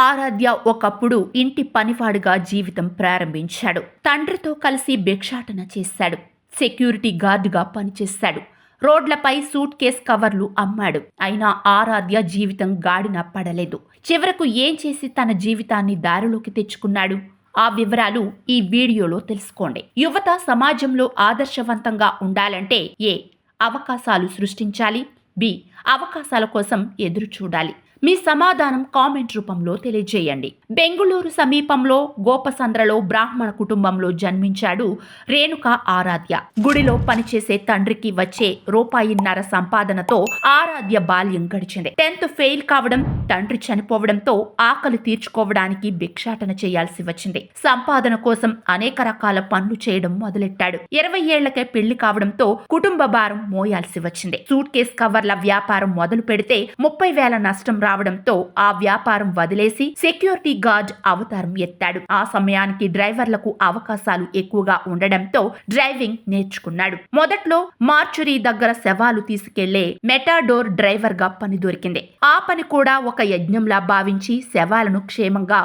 ఆరాధ్య ఒకప్పుడు ఇంటి పనివాడుగా జీవితం ప్రారంభించాడు. తండ్రితో కలిసి భిక్షాటన చేశాడు. సెక్యూరిటీ గార్డుగా పనిచేశాడు. రోడ్లపై సూట్ కేస్ కవర్లు అమ్మాడు. అయినా ఆరాధ్య జీవితం గాడిన పడలేదు. చివరకు ఏం చేసి తన జీవితాన్ని దారిలోకి తెచ్చుకున్నాడు? ఆ వివరాలు ఈ వీడియోలో తెలుసుకోండి. యువత సమాజంలో ఆదర్శవంతంగా ఉండాలంటే ఏ అవకాశాలు సృష్టించాలి, బి అవకాశాల కోసం ఎదురు చూడాలి. మీ సమాధానం కామెంట్ రూపంలో తెలియజేయండి. బెంగుళూరు సమీపంలో గోపసంద్రలో బ్రాహ్మణ కుటుంబంలో జన్మించాడు రేణుక ఆరాధ్య. గుడిలో పనిచేసే తండ్రికి వచ్చే రూపాయిన్నర సంపాదనతో ఆరాధ్య బాల్యం గడిచింది. 10th ఫెయిల్ కావడం, తండ్రి చనిపోవడంతో ఆకలి తీర్చుకోవడానికి భిక్షాటన చేయాల్సి వచ్చింది. సంపాదన కోసం అనేక రకాల పనులు చేయడం మొదలెట్టాడు. 20 ఏళ్లకే పెళ్లి కావడంతో కుటుంబ భారం మోయాల్సి వచ్చింది. సూట్ కేస్ కవర్ల వ్యాపారం మొదలు పెడితే 30,000 నష్టం రావడంతో ఆ వ్యాపారం వదిలేసి సెక్యూరిటీ గార్డ్ అవతారం ఎత్తాడు. ఆ సమయానికి డ్రైవర్లకు అవకాశాలు ఎక్కువగా ఉండడంతో డ్రైవింగ్ నేర్చుకున్నాడు. మొదట్లో మార్చురీ దగ్గర శవాలు తీసుకెళ్లే మెటాడోర్ డ్రైవర్ గా పని దొరికింది. ఆ పని కూడా ఒక యజ్ఞంలా భావించి శవాలను క్షేమంగా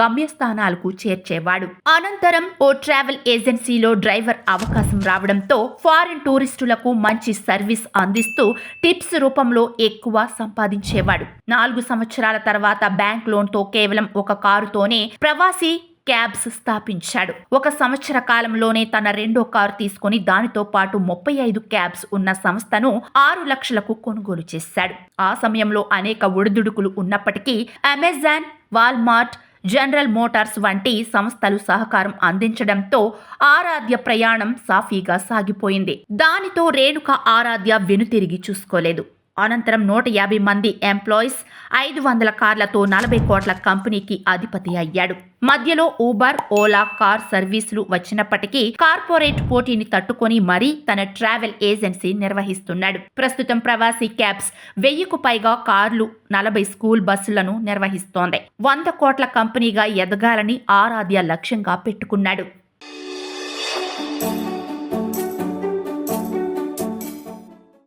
గమ్యస్థానాలకు చేర్చేవాడు. అనంతరం ఓ ట్రావెల్ ఏజెన్సీలో డ్రైవర్ అవకాశం రావడంతో ఫారిన్ టూరిస్టులకు మంచి సర్వీస్ అందిస్తూ టిప్స్ రూపంలో ఎక్కువ సంపాదించేవాడు. 4 సంవత్సరాల తర్వాత బ్యాంక్ లోన్తో కేవలం ఒక కారుతోనే ప్రవాసీ క్యాబ్స్ స్థాపించాడు. 1 సంవత్సర కాలంలోనే తన రెండో కారు తీసుకుని దానితో పాటు 35 క్యాబ్స్ ఉన్న సంస్థను 6 లక్షలకు కొనుగోలు చేశాడు. ఆ సమయంలో అనేక ఒడిదుడుకులు ఉన్నప్పటికీ అమెజాన్, వాల్మార్ట్, జనరల్ మోటార్స్ వంటి సంస్థలు సహకారం అందించడంతో ఆరాధ్య ప్రయాణం సాఫీగా సాగిపోయింది. దానితో రేణుక ఆరాధ్య వెనుతిరిగి చూసుకోలేదు. అనంతరం 150 మంది ఎంప్లాయీస్, 500 కార్లతో 40 కోట్ల కంపెనీకి అధిపతి అయ్యాడు. మధ్యలో ఊబర్, ఓలా కార్ సర్వీసులు వచ్చినప్పటికీ కార్పొరేట్ పోటీని తట్టుకొని మరీ తన ట్రావెల్ ఏజెన్సీ నిర్వహిస్తున్నాడు. ప్రస్తుతం ప్రవాసీ క్యాబ్స్, 1000కు పైగా కార్లు, 40 స్కూల్ బస్సులను నిర్వహిస్తోంది. 100 కోట్ల కంపెనీగా ఎదగాలని ఆరాధ్య లక్ష్యంగా పెట్టుకున్నాడు.